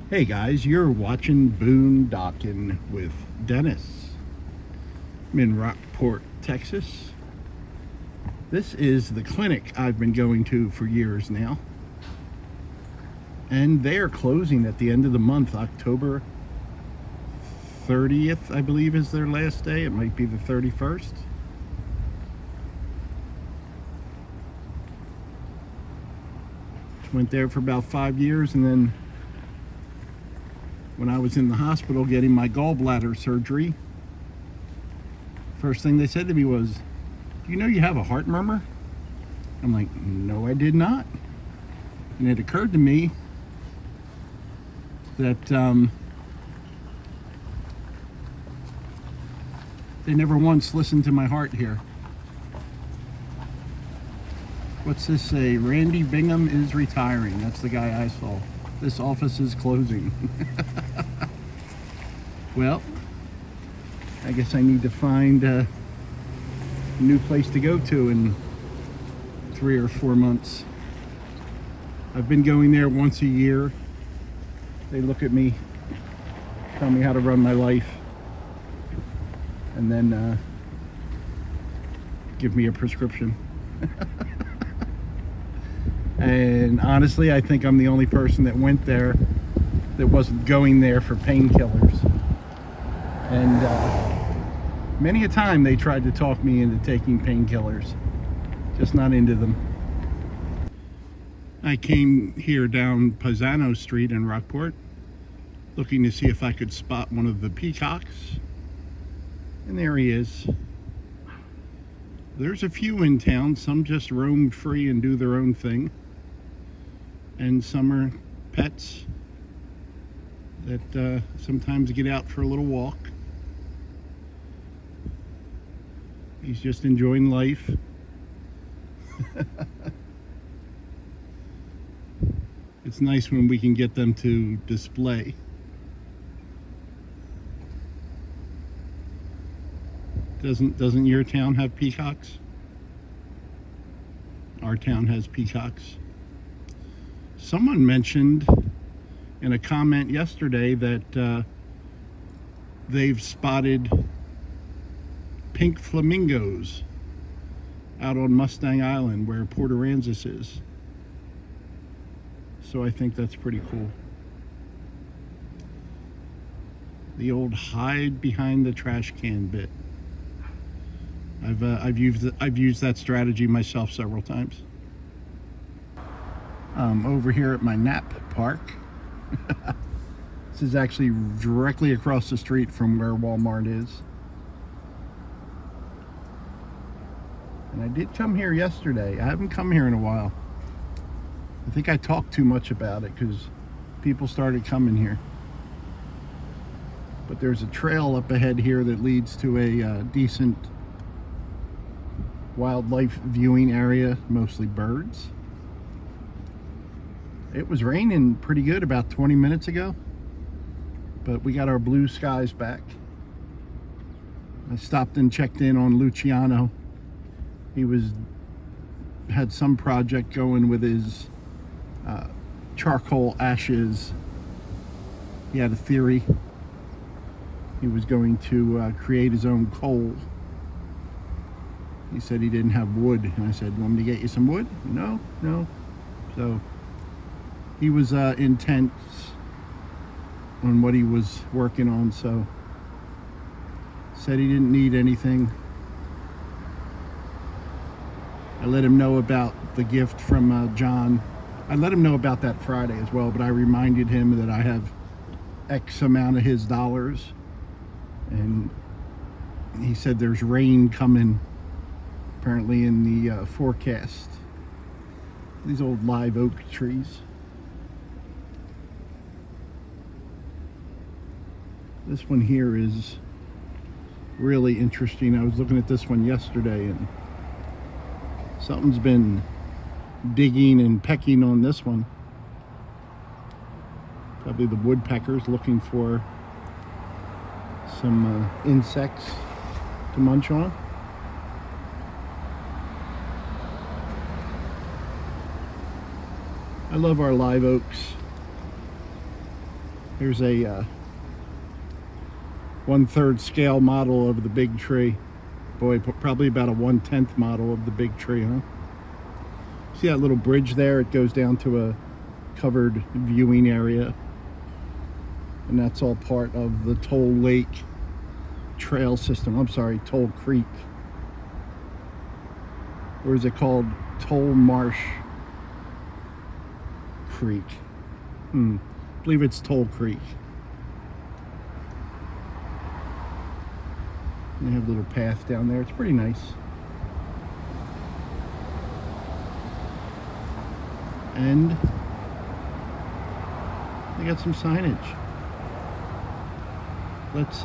Hey guys, you're watching Boondocking with Dennis. I'm in Rockport, Texas. This is the clinic I've been going to for years now. And they are closing at the end of the month, October 30th, I believe is their last day. It might be the 31st. Went there for about 5 years, and then when I was in the hospital getting my gallbladder surgery, first thing they said to me was, "Do you know you have a heart murmur?" I'm like, "No, I did not." And it occurred to me that they never once listened to my heart here. What's this say? Randy Bingham is retiring. That's the guy I saw. This office is closing. Well, I guess I need to find a new place to go to in 3 or 4 months. I've been going there once a year. They look at me, tell me how to run my life, and then give me a prescription. And honestly, I think I'm the only person that went there that wasn't going there for painkillers. And many a time they tried to talk me into taking painkillers. Just not into them. I came here down Pisano Street in Rockport, looking to see if I could spot one of the peacocks. And there he is. There's a few in town. Some just roam free and do their own thing. And some are pets that sometimes get out for a little walk. He's just enjoying life. It's nice when we can get them to display. Doesn't your town have peacocks? Our town has peacocks. Someone mentioned in a comment yesterday that they've spotted pink flamingos out on Mustang Island where Port Aransas is. So I think that's pretty cool. The old hide behind the trash can bit. I've used that strategy myself several times. Over here at my nap park. This is actually directly across the street from where Walmart is. And I did come here yesterday. I haven't come here in a while. I think I talked too much about it because people started coming here. But there's a trail up ahead here that leads to a decent wildlife viewing area, mostly birds. It was raining pretty good about 20 minutes ago, but we got our blue skies back. I stopped and checked in on Luchano. He had some project going with his charcoal ashes. He had a theory. He was going to create his own coal. He said he didn't have wood, and I said, "Want me to get you some wood?" No. So he was intense on what he was working on, so said he didn't need anything. I let him know about the gift from John. I let him know about that Friday as well, but I reminded him that I have X amount of his dollars, and he said there's rain coming apparently in the forecast. These old live oak trees. This one here is really interesting. I was looking at this one yesterday, and something's been digging and pecking on this one. Probably the woodpeckers looking for some insects to munch on. I love our live oaks. Here's a 1/3 scale model of the big tree. Boy, probably about a 1/10 model of the big tree, huh? See that little bridge there? It goes down to a covered viewing area. And that's all part of the Toll Lake trail system. I'm sorry, Toll Creek. Or is it called Toll Marsh Creek? I believe it's Toll Creek. They have a little path down there. It's pretty nice. And they got some signage. Let's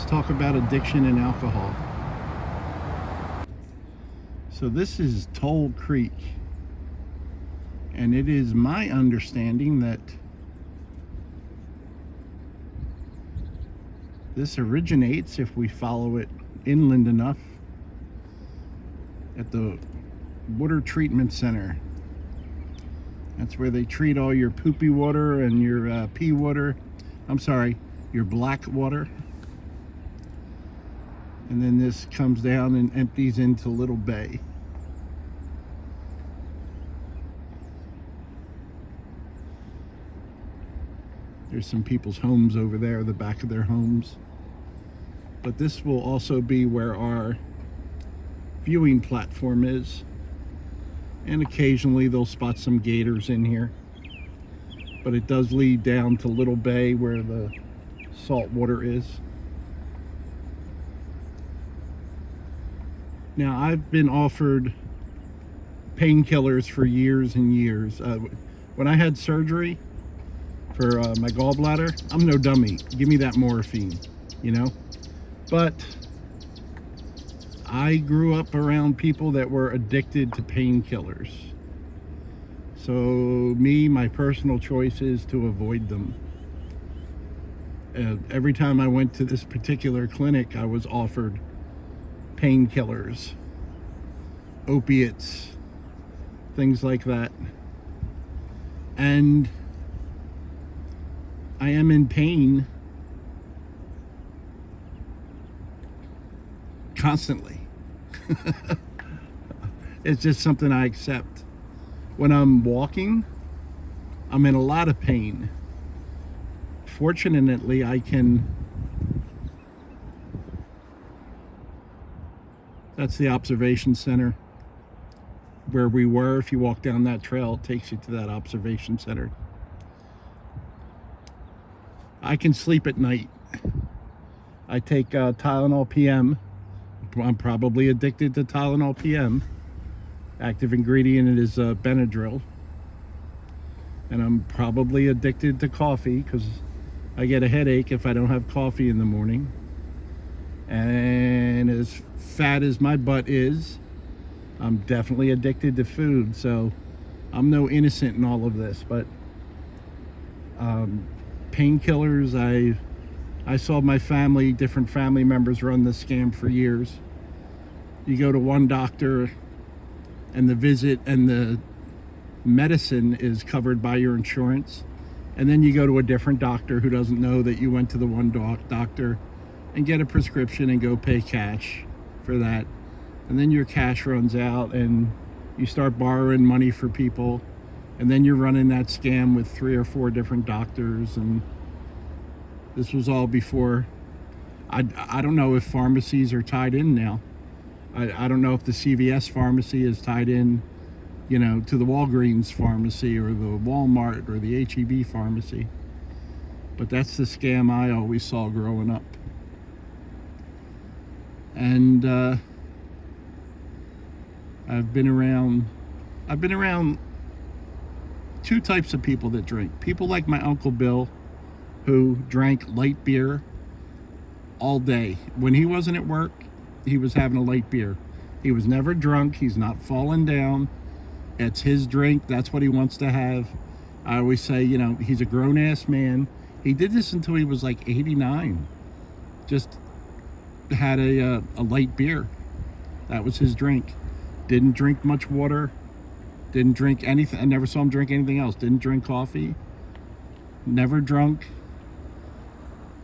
talk about addiction and alcohol. So this is Toll Creek, and it is my understanding that this originates, if we follow it inland enough, at the water treatment center. That's where they treat all your poopy water and your pee water. I'm sorry, your black water. And then this comes down and empties into Little Bay. There's some people's homes over there, the back of their homes. But this will also be where our viewing platform is. And occasionally they'll spot some gators in here. But it does lead down to Little Bay where the salt water is. Now, I've been offered painkillers for years and years. When I had surgery for my gallbladder, I'm no dummy. Give me that morphine, you know? But I grew up around people that were addicted to painkillers. So my personal choice is to avoid them. Every time I went to this particular clinic, I was offered painkillers, opiates, things like that. And I am in pain constantly. It's just something I accept. When I'm walking, I'm in a lot of pain. Fortunately, I can... That's the observation center where we were. If you walk down that trail, it takes you to that observation center. I can sleep at night. I take Tylenol PM. I'm probably addicted to Tylenol PM. Active ingredient is Benadryl. And I'm probably addicted to coffee because I get a headache if I don't have coffee in the morning. And as fat as my butt is, I'm definitely addicted to food. So I'm no innocent in all of this. But painkillers, I saw my family, different family members run this scam for years. You go to one doctor and the visit and the medicine is covered by your insurance. And then you go to a different doctor who doesn't know that you went to the one doctor and get a prescription and go pay cash for that. And then your cash runs out and you start borrowing money for people. And then you're running that scam with 3 or 4 different doctors. And this was all before. I don't know if pharmacies are tied in now. I don't know if the CVS pharmacy is tied in, you know, to the Walgreens pharmacy or the Walmart or the HEB pharmacy. But that's the scam I always saw growing up. And I've been around 2 types of people that drink. People like my Uncle Bill, who drank light beer all day. When he wasn't at work, he was having a light beer. He was never drunk. He's not falling down. It's his drink. That's what he wants to have. I always say, you know, he's a grown-ass man. He did this until he was like 89. Just had a light beer. That was his drink. Didn't drink much water. Didn't drink anything. I never saw him drink anything else. Didn't drink coffee. Never drunk.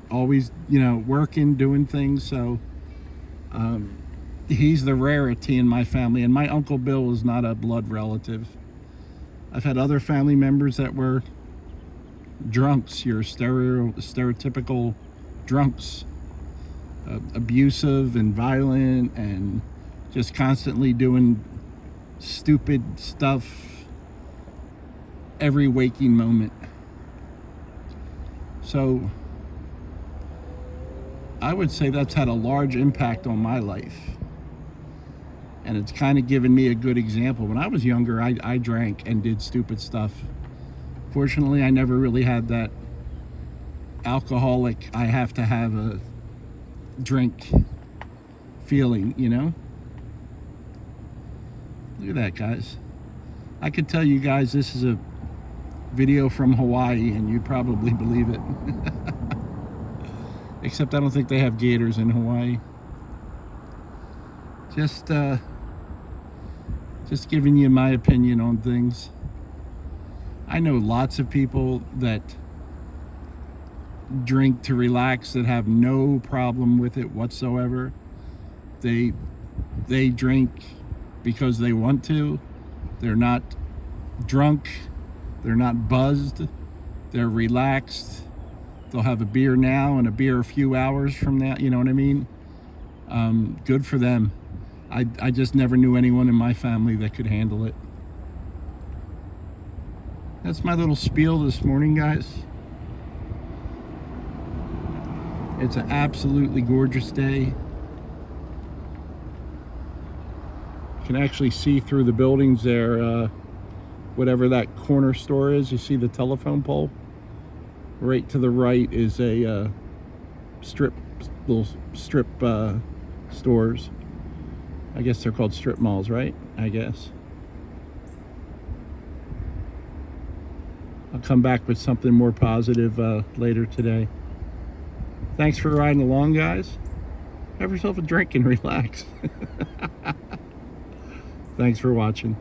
Always, working, doing things. So he's the rarity in my family. And my Uncle Bill is not a blood relative. I've had other family members that were drunks, your stereotypical drunks, abusive and violent and just constantly doing stupid stuff every waking moment. So I would say that's had a large impact on my life, and it's kind of given me a good example. When I was younger, I drank and did stupid stuff. Fortunately, I never really had that alcoholic, I have to have a drink feeling, Look at that, guys. I could tell you guys this is a video from Hawaii and you'd probably believe it. Except I don't think they have gators in Hawaii. Just giving you my opinion on things. I know lots of people that drink to relax that have no problem with it whatsoever. They drink because they want to. They're not drunk. They're not buzzed. They're relaxed. They'll have a beer now and a beer a few hours from now. You know what I mean? Good for them. I just never knew anyone in my family that could handle it. That's my little spiel this morning, guys. It's an absolutely gorgeous day. You can actually see through the buildings there, whatever that corner store is. You see the telephone pole? Right to the right is a little strip stores. I guess they're called strip malls, right? I guess. I'll come back with something more positive later today. Thanks for riding along, guys. Have yourself a drink and relax. Thanks for watching.